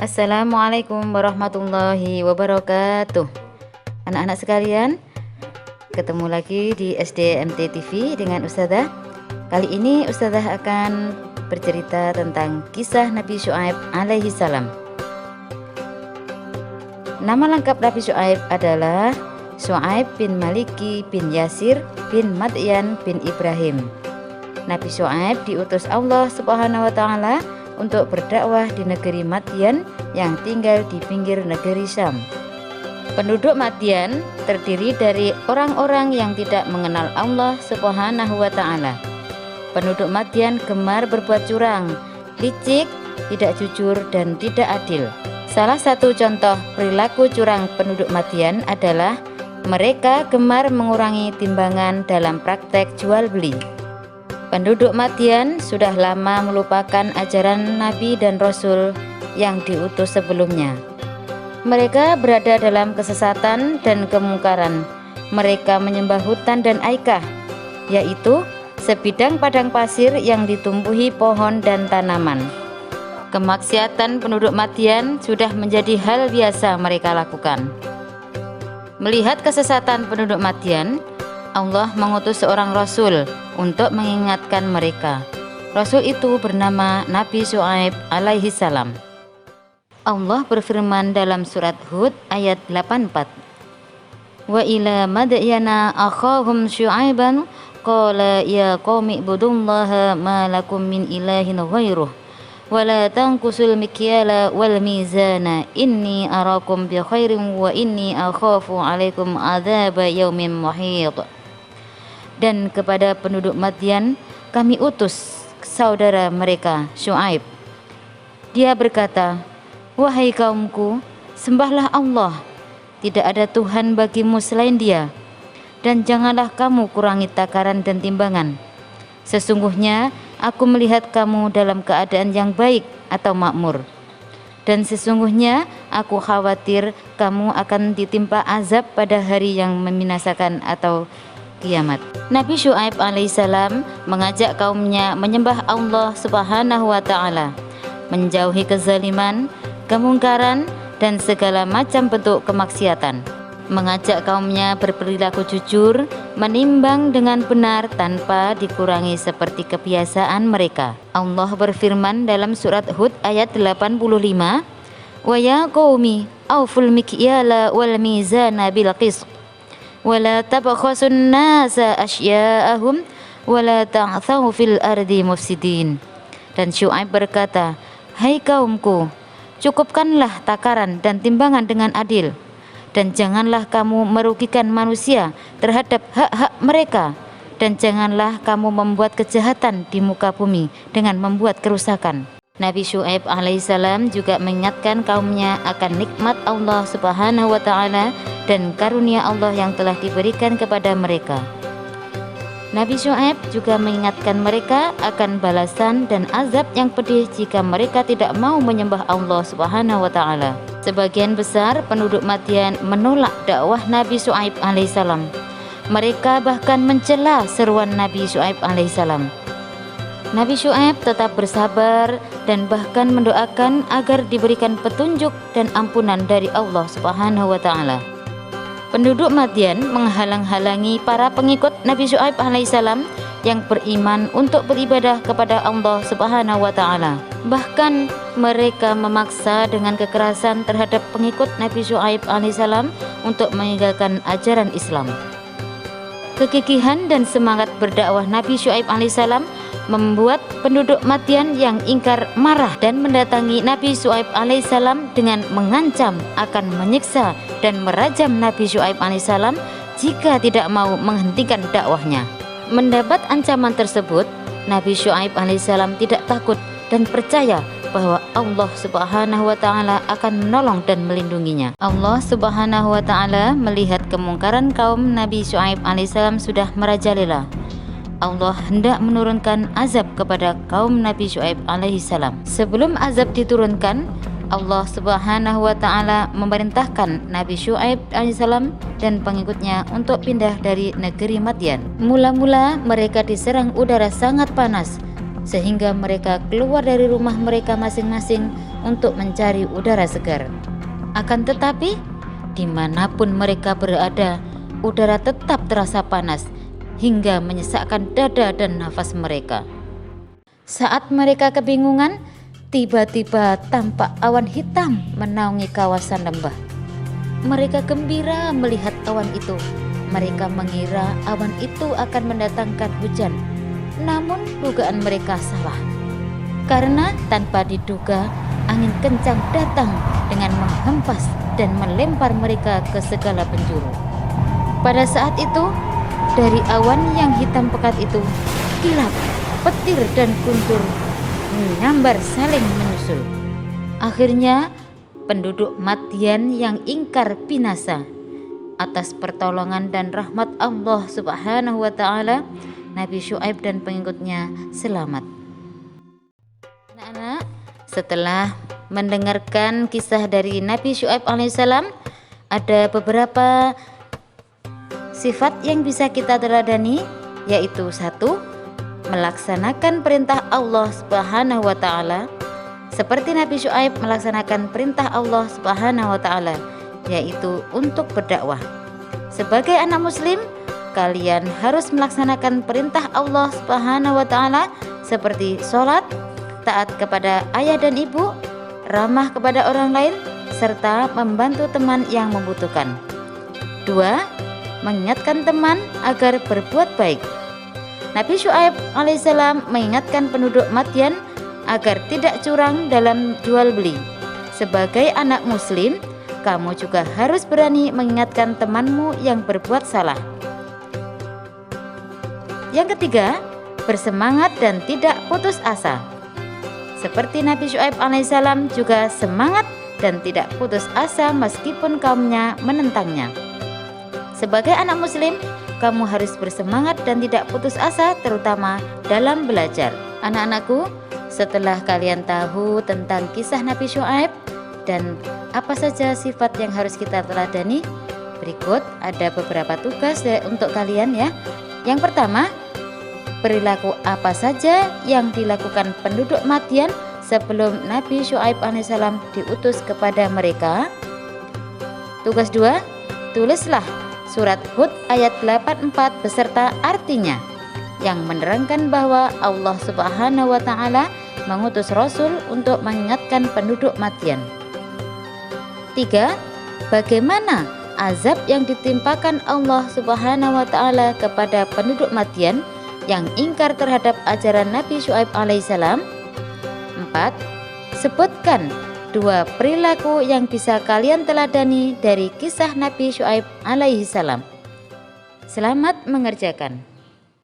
Assalamualaikum warahmatullahi wabarakatuh. Anak-anak sekalian, ketemu lagi di SDMT TV dengan Ustazah. Kali ini Ustazah akan bercerita tentang kisah Nabi Syuaib alaihi salam. Nama lengkap Nabi Syuaib adalah Syuaib bin Maliki bin Yasir bin Madyan bin Ibrahim. Nabi Syuaib diutus Allah Subhanahu wa Ta'ala untuk berdakwah di negeri Madyan yang tinggal di pinggir negeri Syam. Penduduk Madyan terdiri dari orang-orang yang tidak mengenal Allah Subhanahu wa Ta'ala. Penduduk Madyan gemar berbuat curang, licik, tidak jujur, dan tidak adil. Salah satu contoh perilaku curang penduduk Madyan adalah mereka gemar mengurangi timbangan dalam praktek jual beli. Penduduk Madyan sudah lama melupakan ajaran Nabi dan Rasul yang diutus sebelumnya. Mereka berada dalam kesesatan dan kemungkaran. Mereka menyembah hutan dan aikah, yaitu sebidang padang pasir yang ditumbuhi pohon dan tanaman. Kemaksiatan penduduk Madyan sudah menjadi hal biasa mereka lakukan. Melihat kesesatan penduduk Madyan, Allah mengutus seorang Rasul untuk mengingatkan mereka. Rasul itu bernama Nabi Syuaib alaihi salam. Allah berfirman dalam surat Hud ayat 84. Wa ila madyana akhahum syuaiban qala ya qaumi ibudullaha ma lakum min ilahin ghairuh wa la tanqusul mikyala wal mizana inni arakum bi khairin wa inni akhafu alaikum adzaba yaumin muhit. Dan kepada penduduk Madyan kami utus saudara mereka Syuaib. Dia berkata, wahai kaumku, sembahlah Allah, tidak ada Tuhan bagimu selain Dia, dan janganlah kamu kurangi takaran dan timbangan. Sesungguhnya aku melihat kamu dalam keadaan yang baik atau makmur, dan sesungguhnya aku khawatir kamu akan ditimpa azab pada hari yang membinasakan atau kiamat. Nabi Syuaib alaihissalam mengajak kaumnya menyembah Allah Subhanahu wa Ta'ala, menjauhi kezaliman, kemungkaran, dan segala macam bentuk kemaksiatan. Mengajak kaumnya berperilaku jujur, menimbang dengan benar tanpa dikurangi seperti kebiasaan mereka. Allah berfirman dalam surat Hud ayat 85, wa ya qaumi auful mikyala wal mizana bil qisth wala tabkhasun nasa asya'ahum wala ta'thaw fil ardi mufsidin. Dan Syuaib berkata, hai kaumku, cukupkanlah takaran dan timbangan dengan adil, dan janganlah kamu merugikan manusia terhadap hak-hak mereka, dan janganlah kamu membuat kejahatan di muka bumi dengan membuat kerusakan. Nabi Syuaib alaihissalam juga mengingatkan kaumnya akan nikmat Allah Subhanahu wa Ta'ala dan karunia Allah yang telah diberikan kepada mereka. Nabi Syuaib juga mengingatkan mereka akan balasan dan azab yang pedih jika mereka tidak mau menyembah Allah Subhanahu wa Ta'ala. Sebagian besar penduduk Madyan menolak dakwah Nabi Syuaib alaihissalam. Mereka bahkan mencela seruan Nabi Syuaib alaihissalam. Nabi Syuaib tetap bersabar dan bahkan mendoakan agar diberikan petunjuk dan ampunan dari Allah Subhanahu wa Ta'ala. Penduduk Madyan menghalang-halangi para pengikut Nabi Syuaib alaihissalam yang beriman untuk beribadah kepada Allah Subhanahu wa Ta'ala. Bahkan mereka memaksa dengan kekerasan terhadap pengikut Nabi Syuaib alaihissalam untuk meninggalkan ajaran Islam. Kegigihan dan semangat berdakwah Nabi Syuaib alaihissalam membuat penduduk Madyan yang ingkar marah dan mendatangi Nabi Syuaib alaihissalam dengan mengancam akan menyiksa dan merajam Nabi Syuaib alaihissalam jika tidak mau menghentikan dakwahnya. Mendapat ancaman tersebut, Nabi Syuaib alaihissalam tidak takut dan percaya bahwa Allah Subhanahu wa Ta'ala akan menolong dan melindunginya. Allah Subhanahu wa Ta'ala melihat kemungkaran kaum Nabi Syuaib alaihissalam sudah merajalela. Allah hendak menurunkan azab kepada kaum Nabi Syuaib alaihissalam. Sebelum azab diturunkan, Allah Subhanahu wa Ta'ala memerintahkan Nabi Syuaib alaihissalam dan pengikutnya untuk pindah dari negeri Madyan. Mula-mula mereka diserang udara sangat panas, sehingga mereka keluar dari rumah mereka masing-masing untuk mencari udara segar. Akan tetapi, dimanapun mereka berada, udara tetap terasa panas hingga menyesakkan dada dan nafas mereka. Saat mereka kebingungan, tiba-tiba tampak awan hitam menaungi kawasan lembah. Mereka gembira melihat awan itu. Mereka mengira awan itu akan mendatangkan hujan. Namun dugaan mereka salah. Karena tanpa diduga, angin kencang datang dengan menghempas dan melempar mereka ke segala penjuru. Pada saat itu, dari awan yang hitam pekat itu, kilat, petir dan guntur menyambar saling menyusul. Akhirnya, penduduk Madyan yang ingkar binasa. Atas pertolongan dan rahmat Allah Subhanahu wa Ta'ala, Nabi Syuaib dan pengikutnya selamat. Anak-anak, setelah mendengarkan kisah dari Nabi Syuaib alaihissalam, ada beberapa sifat yang bisa kita teladani, yaitu 1. Melaksanakan perintah Allah Subhanahu wa Ta'ala, seperti Nabi Syuaib melaksanakan perintah Allah Subhanahu wa Ta'ala, yaitu untuk berdakwah. Sebagai anak muslim, kalian harus melaksanakan perintah Allah Subhanahu wa Ta'ala seperti sholat, taat kepada ayah dan ibu, ramah kepada orang lain, serta membantu teman yang membutuhkan. 2. Mengingatkan teman agar berbuat baik. Nabi Syuaib alaihissalam mengingatkan penduduk Madyan agar tidak curang dalam jual beli. Sebagai anak muslim, kamu juga harus berani mengingatkan temanmu yang berbuat salah. Yang ketiga, bersemangat dan tidak putus asa. Seperti Nabi Syuaib alaihissalam juga semangat dan tidak putus asa meskipun kaumnya menentangnya. Sebagai anak muslim, kamu harus bersemangat dan tidak putus asa, terutama dalam belajar. Anak-anakku, setelah kalian tahu tentang kisah Nabi Syuaib dan apa saja sifat yang harus kita teladani, berikut ada beberapa tugas untuk kalian ya. Yang pertama, perilaku apa saja yang dilakukan penduduk Madyan sebelum Nabi Syuaib alaihissalam diutus kepada mereka. Tugas 2, tulislah surat Hud ayat 84 beserta artinya yang menerangkan bahwa Allah Subhanahu wa Ta'ala mengutus Rasul untuk mengingatkan penduduk Madyan. 3. Bagaimana azab yang ditimpakan Allah Subhanahu wa Ta'ala kepada penduduk Madyan yang ingkar terhadap ajaran Nabi Syuaib alaihissalam. 4. Sebutkan 2 perilaku yang bisa kalian teladani dari kisah Nabi Syuaib alaihissalam. Selamat mengerjakan.